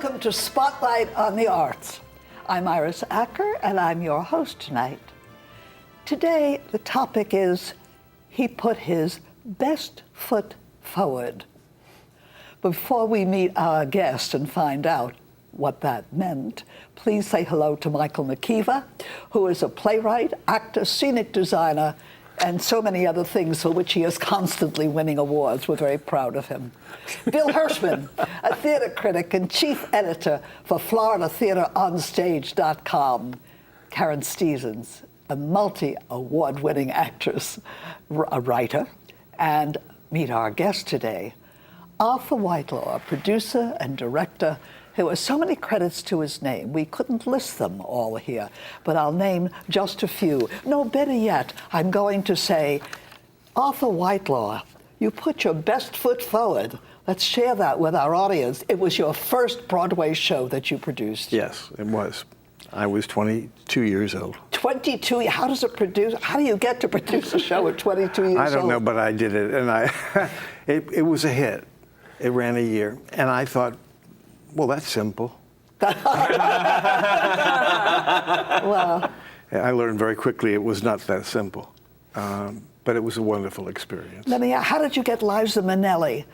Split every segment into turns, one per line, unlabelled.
Welcome to Spotlight on the Arts. I'm Iris Acker, and I'm your host tonight. Today, the topic is, he put his best foot forward. Before we meet our guest and find out what that meant, please say hello to Michael McKeever, who is a playwright, actor, scenic designer, and so many other things for which he is constantly winning awards. We're very proud of him. Bill Hirschman, a theater critic and chief editor for FloridaTheaterOnStage.com. Karen Stevens, a multi-award-winning actress, a writer, and meet our guest today, Arthur Whitelaw, a producer and director who has so many credits to his name. We couldn't list them all here, but I'll name just a few. No, better yet, I'm going to say, Arthur Whitelaw, you put your best foot forward. Let's share that with our audience. It was your first Broadway show that you produced.
Yes, it was. I was 22 years old.
22, how do you get to produce a show at 22 years old?
I don't know, but I did it, and it was a hit. It ran a year, and I thought, well, that's simple.
Well,
I learned very quickly it was not that simple, but it was a wonderful experience.
how did you get Liza Minnelli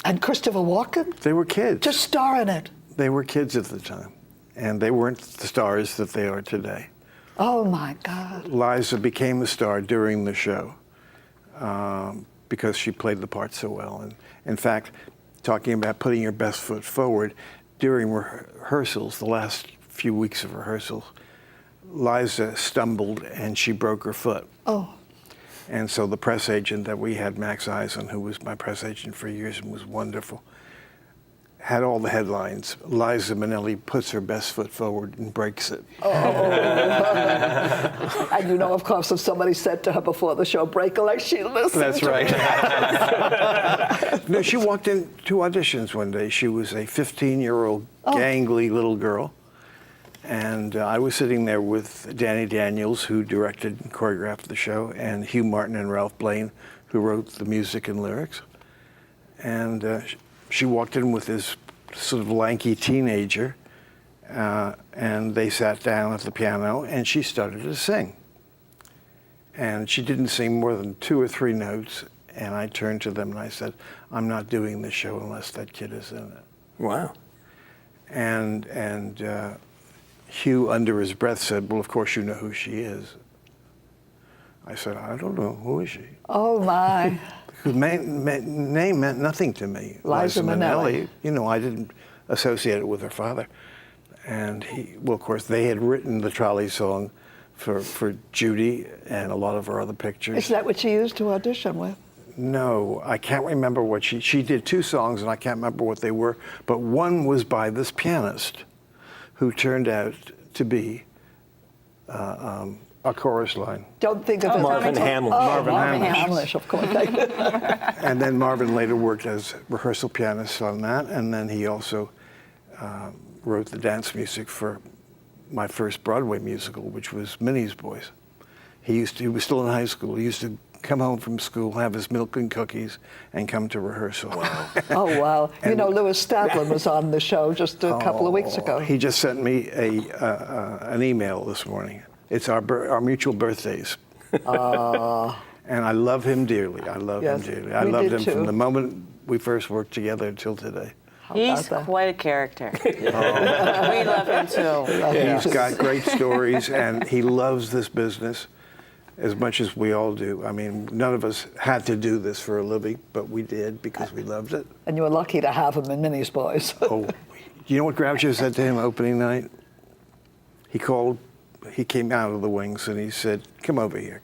and Christopher Walken?
They were kids.
To star in it.
They were kids at the time, and they weren't the stars that they are today.
Oh, my God.
Liza became a star during the show because she played the part so well. And in fact, talking about putting your best foot forward, during rehearsals, the last few weeks of rehearsals, Liza stumbled and she broke her foot.
Oh.
And so the press agent that we had, Max Eisen, who was my press agent for years and was wonderful, had all the headlines. Liza Minnelli puts her best foot forward and breaks it.
Oh. And you know, of course, if somebody said to her before the show, break a leg, she listened.
That's right. No, she walked in to auditions one day. She was a 15-year-old gangly little girl. And I was sitting there with Danny Daniels, who directed and choreographed the show, and Hugh Martin and Ralph Blaine, who wrote the music and lyrics. And she walked in with this sort of lanky teenager, and they sat down at the piano, and she started to sing. And she didn't sing more than 2 or 3 notes, and I turned to them and I said, I'm not doing this show unless that kid is in it.
Wow.
And Hugh, under his breath, said, well, of course you know who she is. I said, I don't know. Who is she?
Oh, my.
Whose name meant nothing to me.
Liza Minnelli.
You know, I didn't associate it with her father. And well, of course, they had written the trolley song for Judy and a lot of her other pictures.
Is that what she used to audition with?
No, I can't remember what she did 2 songs, and I can't remember what they were, but one was by this pianist who turned out to be a chorus line.
Don't think of it.
Marvin Hamlish.
Marvin Hamlish, of course.
And then Marvin later worked as rehearsal pianist on that, and then he also wrote the dance music for my first Broadway musical, which was Minnie's Boys. He was still in high school. He used to come home from school, have his milk and cookies, and come to rehearsal.
Wow. Oh, wow. You know, Lewis Stadlin was on the show just a couple of weeks ago.
He just sent me an email this morning. It's our mutual birthdays. And I love him dearly. I loved him
too.
from the moment we first worked together until today.
He's quite a character. We love him too.
He's got great stories, and he loves this business as much as we all do. I mean, none of us had to do this for a living, but we did because we loved it.
And you were lucky to have him in Minnie's Boys.
Oh, you know what Groucho said to him opening night? He came out of the wings and he said, come over here.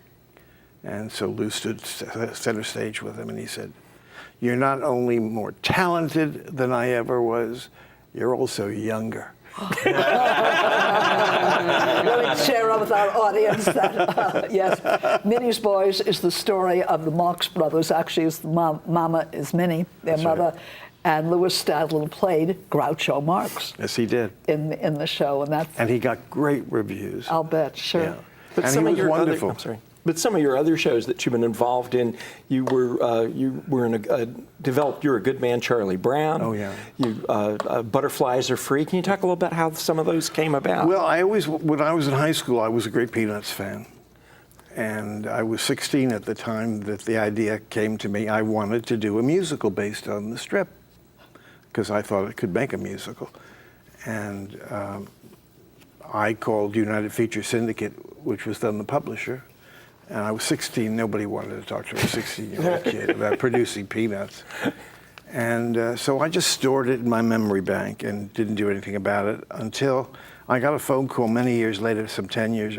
And so Lou stood center stage with him and he said, you're not only more talented than I ever was, you're also younger.
Let me share with our audience that, yes, Minnie's Boys is the story of the Marx Brothers. Actually, Mama is Minnie, their mother,
right.
And Lewis Stadlin played Groucho Marx.
Yes, he did.
In the show, and
he got great reviews.
I'll bet, sure.
Yeah.
But
and
some
he
of
was
your
wonderful.
But some of your other shows that you've been involved in, you were in you're a Good Man, Charlie Brown.
Oh, yeah.
Butterflies Are Free. Can you talk a little about how some of those came about?
Well, when I was in high school, I was a great Peanuts fan. And I was 16 at the time that the idea came to me. I wanted to do a musical based on the strip because I thought it could make a musical. And I called United Feature Syndicate, which was then the publisher. And I was 16. Nobody wanted to talk to a 16-year-old kid about producing Peanuts. And so I just stored it in my memory bank and didn't do anything about it until I got a phone call many years later, 10 years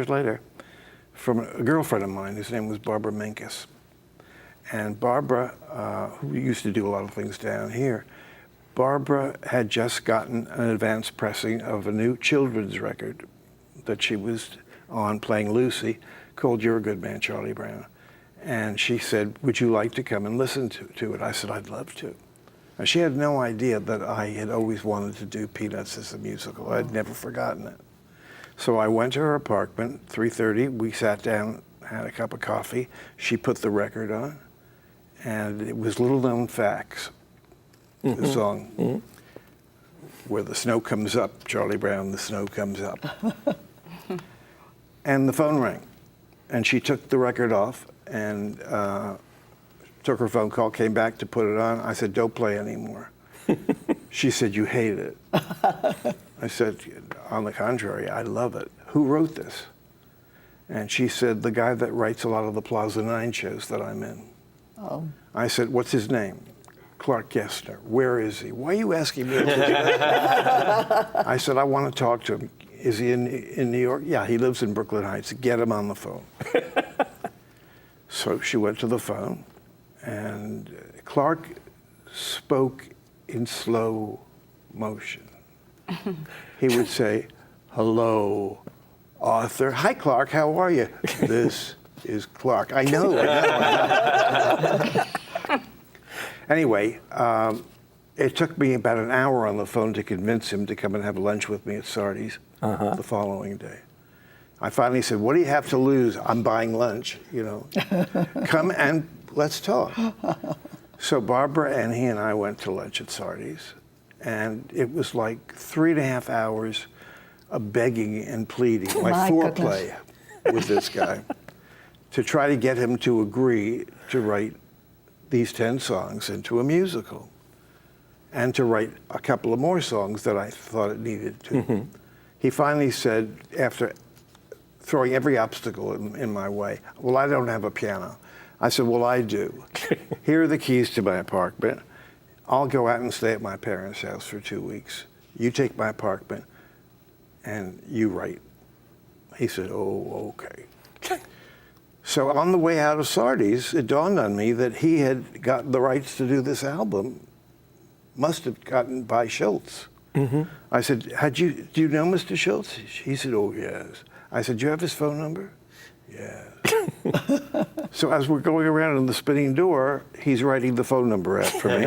later, from a girlfriend of mine whose name was Barbara Minkus. And Barbara, who used to do a lot of things down here, Barbara had just gotten an advance pressing of a new children's record that she was on playing Lucy called You're a Good Man, Charlie Brown. And she said, would you like to come and listen to it? I said, I'd love to. And she had no idea that I had always wanted to do Peanuts as a musical. I'd never forgotten it. So I went to her apartment, 3:30. We sat down, had a cup of coffee. She put the record on. And it was Little Known Facts, the song, where the snow comes up, Charlie Brown, the snow comes up. And the phone rang. And she took the record off and took her phone call, came back to put it on. I said, don't play anymore. She said, you hate it. I said, on the contrary, I love it. Who wrote this? And she said, the guy that writes a lot of the Plaza 9 shows that I'm in.
Oh.
I said, what's his name? Clark Gessner. Where is he? Why are you asking me? I said, I want to talk to him. Is he in New York? Yeah, he lives in Brooklyn Heights. Get him on the phone. So she went to the phone, and Clark spoke in slow motion. He would say, hello, Arthur. Hi, Clark, how are you? This is Clark. I know. Anyway, it took me about an hour on the phone to convince him to come and have lunch with me at Sardi's the following day. I finally said, what do you have to lose? I'm buying lunch, you know. Come and let's talk. So Barbara and he and I went to lunch at Sardi's, and it was like 3.5 hours of begging and pleading, like foreplay with this guy, to try to get him to agree to write these 10 songs into a musical, and to write a couple of more songs that I thought it needed to. He finally said, after throwing every obstacle in my way, well, I don't have a piano. I said, well, I do. Here are the keys to my apartment. I'll go out and stay at my parents' house for 2 weeks. You take my apartment and you write. He said, oh, okay. So on the way out of Sardi's, it dawned on me that he had gotten the rights to do this album, must have gotten by Schultz. I said, do you know Mr. Schultz? He said, oh, yes. I said, do you have his phone number? Yes. So as we're going around in the spinning door, he's writing the phone number out for me.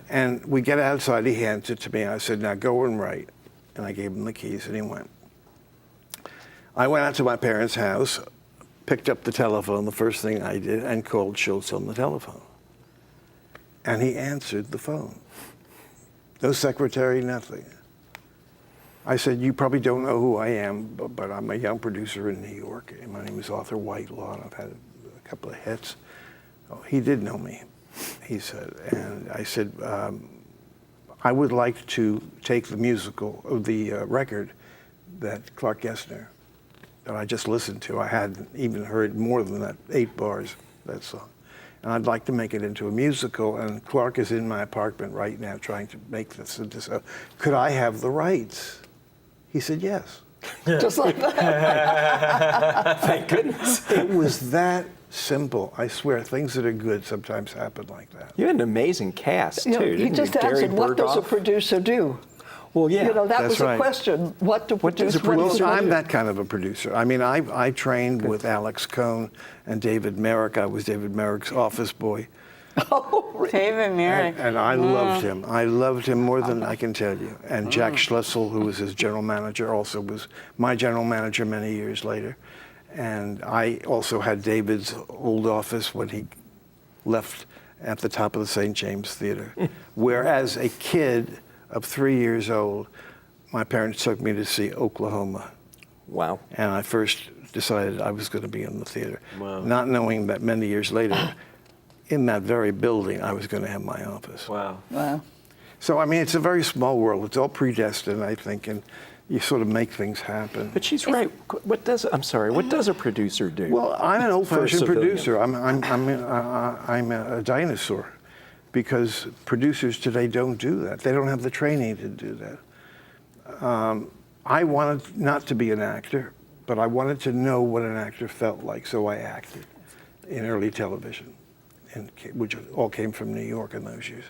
And we get outside, he hands it to me. I said, now go and write. And I gave him the keys, and he went. I went out to my parents' house, picked up the telephone, the first thing I did, and called Schultz on the telephone. And he answered the phone. No secretary, nothing. I said, you probably don't know who I am, but I'm a young producer in New York. And my name is Arthur Whitelaw, and I've had a couple of hits. Oh, he did know me, he said. And I said, I would like to take the musical, the record that Clark Gessner, that I just listened to. I hadn't even heard more than that, 8 bars, that song. And I'd like to make it into a musical, and Clark is in my apartment right now trying to make this into so. Could I have the rights? He said yes.
Just like that.
Thank goodness.
It was that simple. I swear, things that are good sometimes happen like that.
You had an amazing cast, too.
You know, he
didn't
just
you? Gary
answered, what does a
Berghoff?
producer do?
Well, yeah.
You know, that was
That's right.
a question. What do
What does
producers
a producer
Well,
do?
I'm that kind of a producer. I mean, I trained with Alex Cohn and David Merrick. I was David Merrick's office boy.
Oh, really?
David Merrick.
And I loved him. I loved him more than I can tell you. And Jack Schlessel, who was his general manager, also was my general manager many years later. And I also had David's old office when he left at the top of the St. James Theater, where as a kid of 3 years old, my parents took me to see Oklahoma.
Wow.
And I first decided I was going to be in the theater,
Wow.
not knowing that many years later, in that very building, I was going to have my office.
Wow.
Wow.
So, I mean, it's a very small world. It's all predestined, I think, and you sort of make things happen.
But she's right. What does a producer do?
Well, I'm an old-fashioned
civilian.
producer. I'm a dinosaur, because producers today don't do that. They don't have the training to do that. I wanted not to be an actor, but I wanted to know what an actor felt like, so I acted in early television, which all came from New York in those years.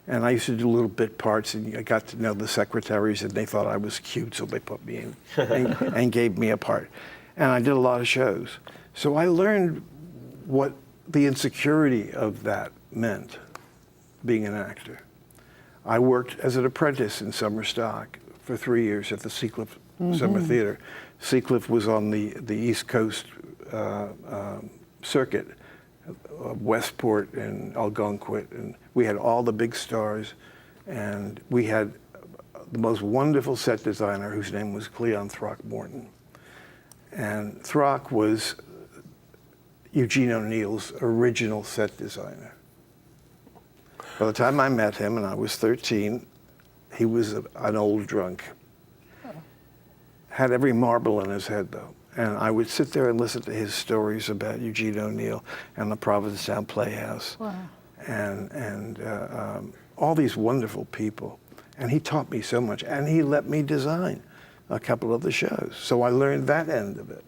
And I used to do little bit parts, and I got to know the secretaries, and they thought I was cute, so they put me in and gave me a part. And I did a lot of shows. So I learned what the insecurity of that meant, being an actor. I worked as an apprentice in summer stock for 3 years at the Seacliff Summer Theater. Seacliff was on the East Coast circuit, Westport and Algonquin, and we had all the big stars, and we had the most wonderful set designer whose name was Cleon Throckmorton. And Throck was Eugene O'Neill's original set designer. By the time I met him, and I was 13, he was an old drunk. Had every marble in his head, though. And I would sit there and listen to his stories about Eugene O'Neill and the Provincetown Playhouse.
Wow.
And all these wonderful people. And he taught me so much. And he let me design a couple of the shows. So I learned that end of it.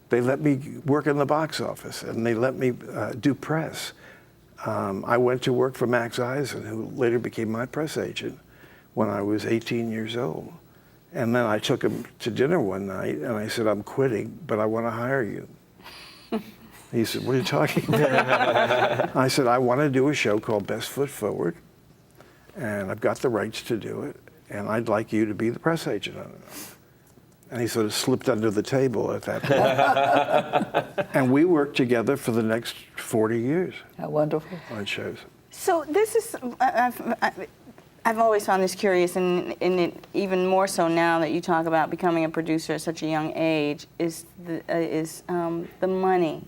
They let me work in the box office, and they let me do press. I went to work for Max Eisen, who later became my press agent, when I was 18 years old. And then I took him to dinner one night, and I said, I'm quitting, but I want to hire you. He said, what are you talking about? I said, I want to do a show called Best Foot Forward, and I've got the rights to do it, and I'd like you to be the press agent on it. And he sort of slipped under the table at that point. And we worked together for the next 40 years.
How wonderful.
On shows.
So this is, I've always found this curious, and it, even more so now that you talk about becoming a producer at such a young age, is the money.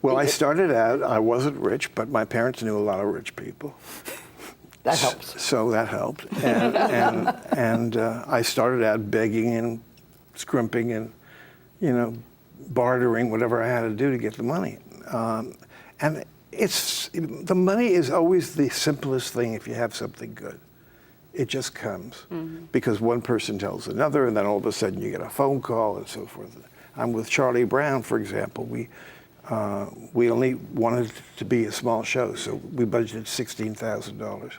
Well, I started out, I wasn't rich, but my parents knew a lot of rich people.
That helps.
So that helped. And I started out begging and scrimping and, bartering, whatever I had to do to get the money. And the money is always the simplest thing if you have something good. It just comes because one person tells another, and then all of a sudden you get a phone call and so forth. I'm with Charlie Brown, for example. We only wanted to be a small show, so we budgeted $16,000.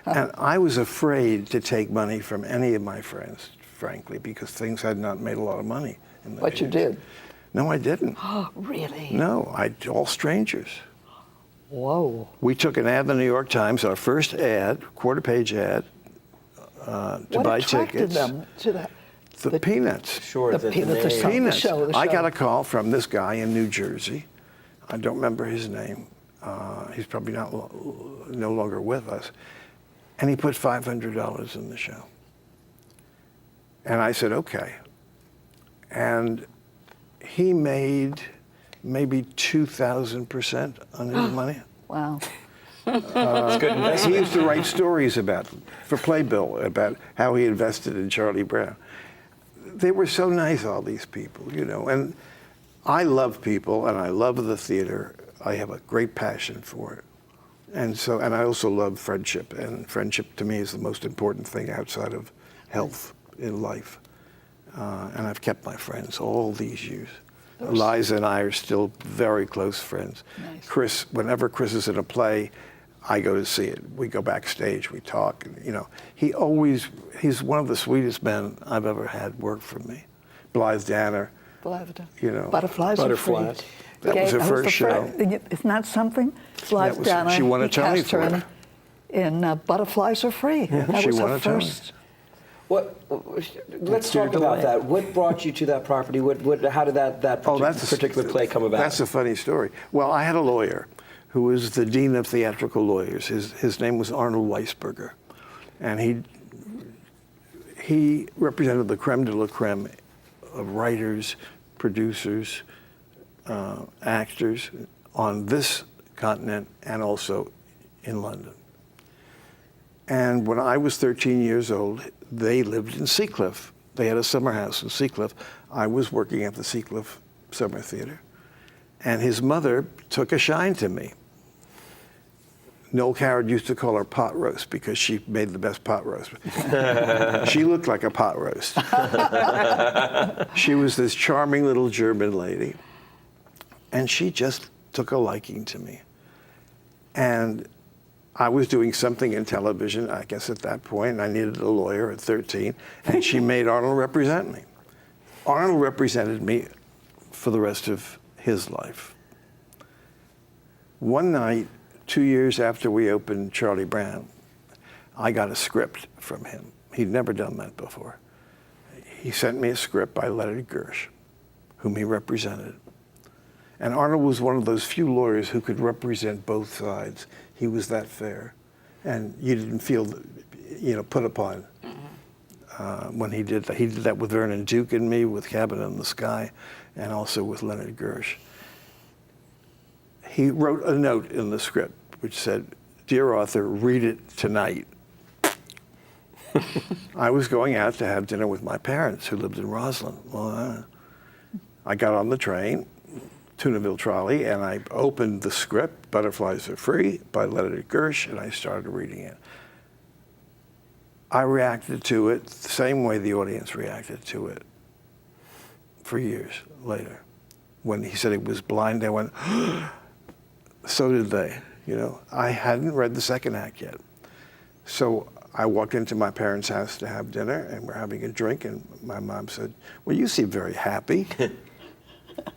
And I was afraid to take money from any of my friends, frankly, because things had not made a lot of money in those
But you
years.
did.
No, I didn't.
Oh, really?
No, all strangers.
Whoa.
We took an ad in the New York Times, our first ad, quarter-page ad, to buy tickets.
What attracted them to that?
The Peanuts.
Sure,
The
the
Peanuts, the
name.
song,
Peanuts.
the show.
I got a call from this guy in New Jersey. I don't remember his name. He's probably no longer with us. And he put $500 in the show. And I said, okay. And he made maybe 2,000% on his money.
Wow.
It's good investment.
He used to write stories for Playbill about how he invested in Charlie Brown. They were so nice, all these people, and I love people and I love the theater. I have a great passion for it. And I also love friendship, and friendship to me is the most important thing outside of health in life. And I've kept my friends all these years. Eliza and I are still very close friends.
Nice.
Chris, whenever Chris is in a play, I go to see it. We go backstage, we talk. He's one of the sweetest men I've ever had work for me. Blythe Danner,
Butterflies are free.
Butterflies.
That was her first show.
Isn't that something? Blythe Danner.
She won a
he
Tony
cast her
for it.
in Butterflies Are Free.
Yeah,
that
she
was
won
her
a Tony.
first.
Let's talk about that. What brought you to that property? How did that particular play come about?
That's a funny story. Well, I had a lawyer who was the dean of theatrical lawyers. His name was Arnold Weisberger, and he represented the creme de la creme of writers, producers, actors on this continent and also in London. And when I was 13 years old, they lived in Seacliff. They had a summer house in Seacliff. I was working at the Seacliff Summer Theater. And his mother took a shine to me. Noel Coward used to call her pot roast because she made the best pot roast. She looked like a pot roast. She was this charming little German lady. And she just took a liking to me. And I was doing something in television, I guess at that point, and I needed a lawyer at 13, and she made Arnold represent me. Arnold represented me for the rest of his life. One night, 2 years after we opened Charlie Brown, I got a script from him. He'd never done that before. He sent me a script by Leonard Gersh, whom he represented. And Arnold was one of those few lawyers who could represent both sides. He was that fair, and you didn't feel, put upon when he did that. He did that with Vernon Duke and me, with Cabin in the Sky, and also with Leonard Gersh. He wrote a note in the script which said, "Dear author, read it tonight." I was going out to have dinner with my parents who lived in Roslyn. Well, I got on the train, Tunaville trolley, and I opened the script, Butterflies Are Free, by Leonard Gersh, and I started reading it. I reacted to it the same way the audience reacted to it for years later. When he said he was blind, I went, so did they. I hadn't read the second act yet. So I walked into my parents' house to have dinner, and we're having a drink, and my mom said, "Well, you seem very happy."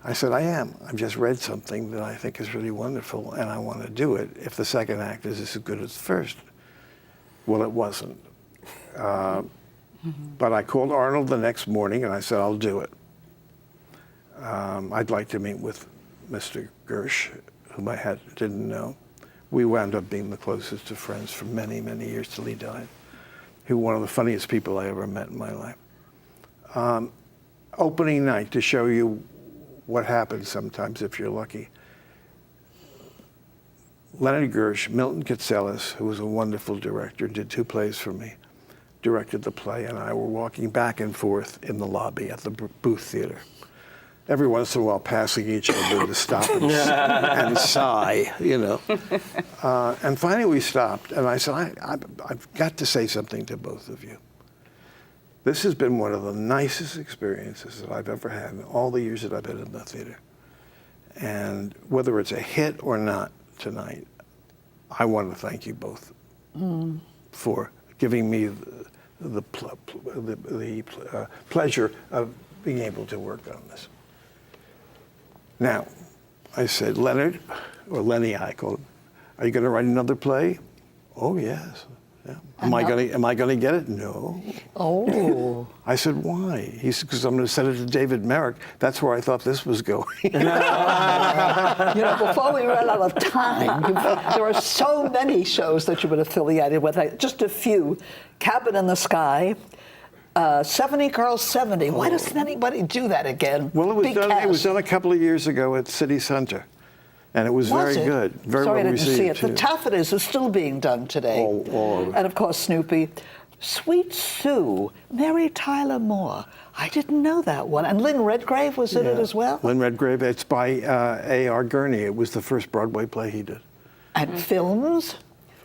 I said, "I am. I've just read something that I think is really wonderful, and I want to do it if the second act is as good as the first." Well, it wasn't. But I called Arnold the next morning, and I said, "I'll do it. I'd like to meet with Mr. Gersh, whom I didn't know." We wound up being the closest of friends for many, many years till he died. He was one of the funniest people I ever met in my life. Opening night, to show you what happens sometimes if you're lucky. Leonard Gersh, Milton Katselas, who was a wonderful director, did 2 plays for me, directed the play, and I were walking back and forth in the lobby at the Booth Theater. Every once in a while passing each other to stop and sigh, And finally we stopped, and I said, I've got to say something to both of you. This has been one of the nicest experiences that I've ever had in all the years that I've been in the theater. And whether it's a hit or not tonight, I want to thank you both for giving me the pleasure of being able to work on this. Now, I said, "Leonard," or Lenny I called him, "are you going to write another play?" "Oh, yes." Yeah. Am I going to get it? "No."
Oh.
I said, "Why?" He said, "Because I'm going to send it to David Merrick. That's where I thought this was going."
Before we run out of time, there are so many shows that you've been affiliated with. Just a few. Cabin in the Sky, 70 Girls 70. Why doesn't anybody do that again?
Well, it was done a couple of years ago at City Center. And it was very good, very
Sorry,
well
I didn't see it.
received.
The Taffetas is still being done today.
All over.
And of course, Snoopy. Sweet Sue, Mary Tyler Moore. I didn't know that one. And Lynn Redgrave was in it as well?
Lynn Redgrave. It's by A.R. Gurney. It was the first Broadway play he did.
And films?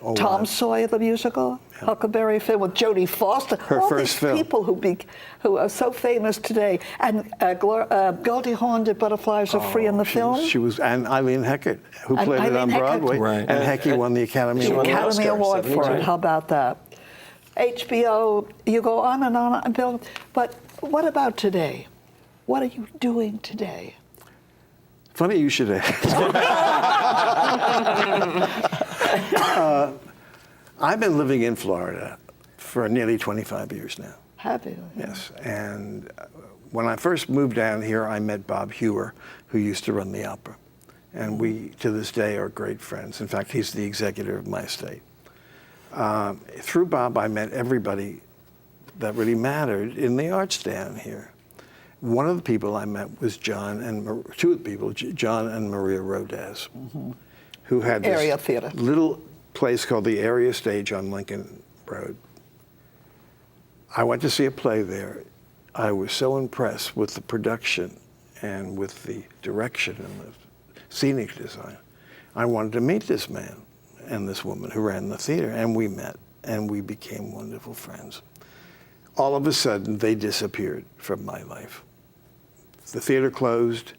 Oh,
Tom
wow.
Sawyer, the musical, Huckleberry Finn with Jodie Foster.
Her
all
first
these
film.
people who are so famous today. And Goldie Hawn did Butterflies Are Free in the film.
She was, and Eileen Heckert, who
And
played it on
Eileen Heckert.
Broadway.
Right.
And Hecky won the Academy
The
Award.
Academy
Oscar,
Award for
72.
it. How about that? HBO, you go on and on, Bill. But what about today? What are you doing today?
Funny you should ask. I've been living in Florida for nearly 25 years now.
Have you?
Yes. And when I first moved down here, I met Bob Hewer, who used to run the opera. And we, to this day, are great friends. In fact, he's the executor of my estate. Through Bob, I met everybody that really mattered in the arts down here. One of the people I met was two of the people, John and Maria Rodez, who had this
Area theater.
little place called the Area Stage on Lincoln Road. I went to see a play there. I was so impressed with the production and with the direction and the scenic design. I wanted to meet this man and this woman who ran the theater, and we met, and we became wonderful friends. All of a sudden, they disappeared from my life. The theater closed.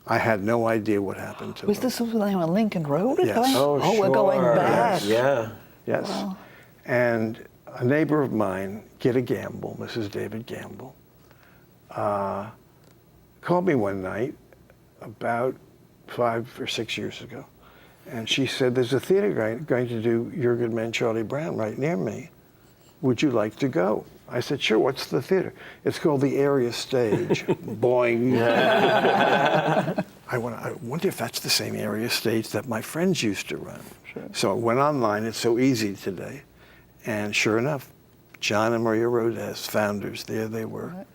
I had no idea what happened to
Was
them.
this when they were on Lincoln Road?
Yes.
Oh, we're going
sure.
back.
Yeah.
Yes.
Wow.
And a neighbor of mine, Gitta Gamble, Mrs. David Gamble, called me one night about 5 or 6 years ago. And she said, there's a theater going to do Your Good Man, Charlie Brown right near me. Would you like to go? I said, sure, what's the theater? It's called the Area Stage. Boing. I wonder if that's the same Area Stage that my friends used to run.
Sure.
So I went online, it's so easy today. And sure enough, John and Maria Rodez, founders, there they were.
Right.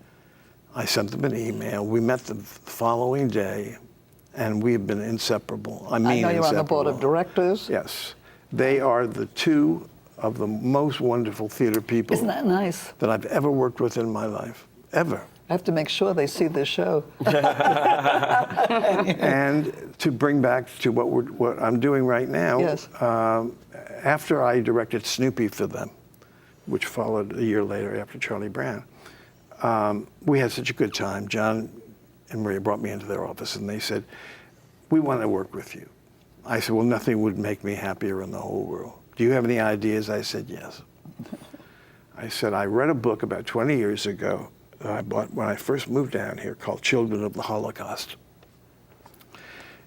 I sent them an email. We met the following day, and we have been inseparable. I mean,
I know you're on the board of
inseparable.
directors.
Yes. They are the two of the most wonderful theater people
Isn't that nice?
that I've ever worked with in my life, ever.
I have to make sure they see this show.
And to bring back to what I'm doing right now,
Yes.
After I directed Snoopy for them, which followed a year later after Charlie Brown, we had such a good time. John and Maria brought me into their office and they said, we want to work with you. I said, well, nothing would make me happier in the whole world. Do you have any ideas? I said, yes. I said, I read a book about 20 years ago that I bought when I first moved down here called Children of the Holocaust.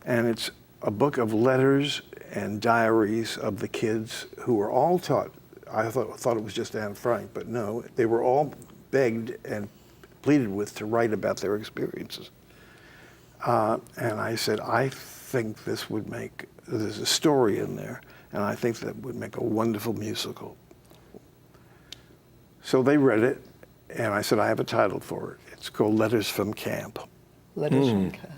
And it's a book of letters and diaries of the kids who were all taught. I thought it was just Anne Frank, but no, they were all begged and pleaded with to write about their experiences. And I said, I think there's a story in there, and I think that would make a wonderful musical. So they read it, and I said, I have a title for it. It's called Letters from Camp.
Letters from Camp.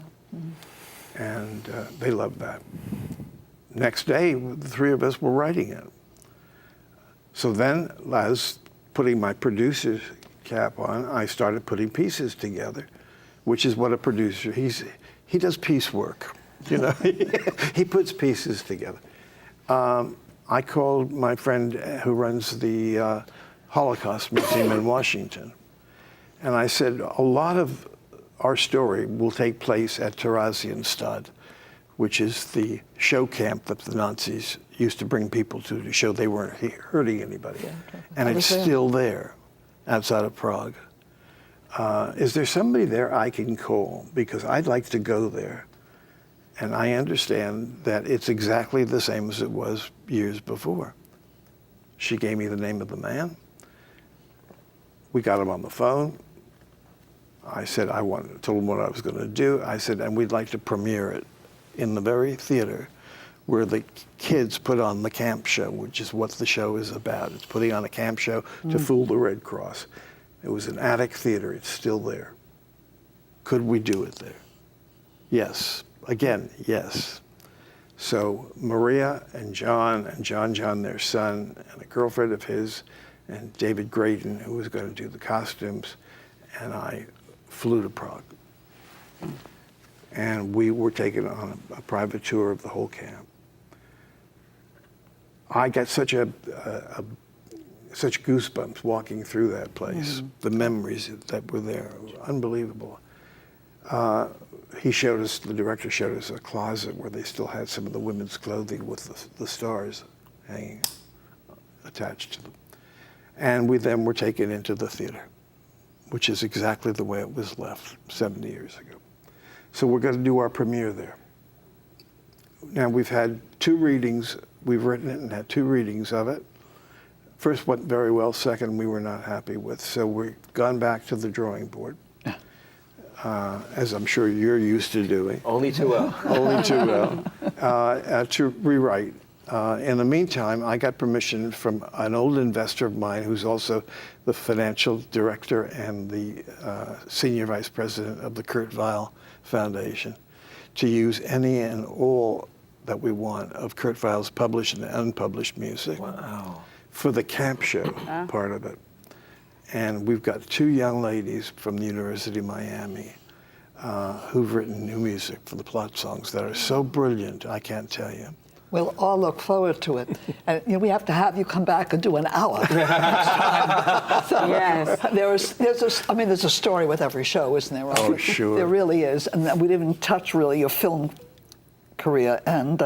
And they loved that. Next day, the three of us were writing it. So then, as putting my producer's cap on, I started putting pieces together, which is what a producer, he does piecework, you know, he puts pieces together. I called my friend who runs the Holocaust Museum in Washington, and I said, a lot of our story will take place at Theresienstadt, which is the show camp that the Nazis used to bring people to show they weren't hurting anybody.
Yeah, okay.
And it's still there outside of Prague. Is there somebody there I can call? Because I'd like to go there. And I understand that it's exactly the same as it was years before. She gave me the name of the man. We got him on the phone. I said, told him what I was going to do. I said, and we'd like to premiere it in the very theater where the kids put on the camp show, which is what the show is about. It's putting on a camp show to fool the Red Cross. It was an attic theater. It's still there. Could we do it there? Yes. Again, yes. So Maria and John, their son, and a girlfriend of his, and David Graydon, who was going to do the costumes, and I flew to Prague. And we were taken on a private tour of the whole camp. I got such goosebumps walking through that place. The memories that were there were unbelievable. The director showed us a closet where they still had some of the women's clothing with the stars hanging attached to them. And we then were taken into the theater, which is exactly the way it was left 70 years ago. So we're going to do our premiere there. Now we've had 2 readings. We've written it and had 2 readings of it. First went very well, second we were not happy with. So we've gone back to the drawing board, as I'm sure you're used to doing.
Only too well.
Only too well, to rewrite. In the meantime, I got permission from an old investor of mine who's also the financial director and the senior vice president of the Kurt Weill Foundation to use any and all that we want of Kurt Weill's published and unpublished music.
Wow.
For the camp show part of it. And we've got 2 young ladies from the University of Miami who've written new music for the plot songs that are so brilliant, I can't tell you.
We'll all look forward to it. And we have to have you come back and do an hour. So,
Yes.
there's a story with every show, isn't there?
Oh, sure.
There really is. And we didn't touch really your film career. And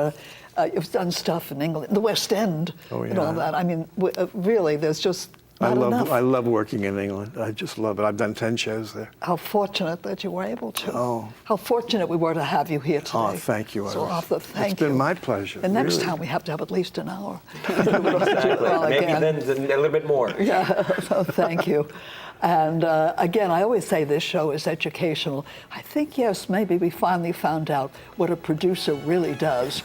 you've done stuff in England, the West End, and all that. I mean, really, there's just not enough.
I love working in England. I just love it. I've done 10 shows there.
How fortunate that you were able to.
Oh.
How fortunate we were to have you here today.
Oh, thank you, Iris.
So, Arthur, thank
It's
you.
been my pleasure.
And next
really.
time we have to have at least an hour.
Exactly. Maybe
again.
then a little bit more.
Yeah, so thank you. And again, I always say this show is educational. I think, yes, maybe we finally found out what a producer really does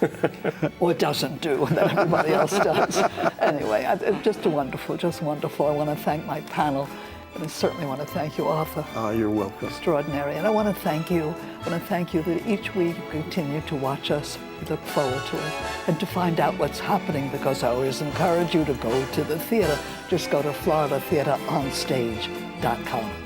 or doesn't do that everybody else does. Anyway, just wonderful. I want to thank my panel. And I certainly want to thank you, Arthur.
Oh, you're welcome.
Extraordinary. And I want to thank you. I want to thank you that each week you continue to watch us. We look forward to it. And to find out what's happening, because I always encourage you to go to the theater. Just go to FloridaTheaterOnStage.com.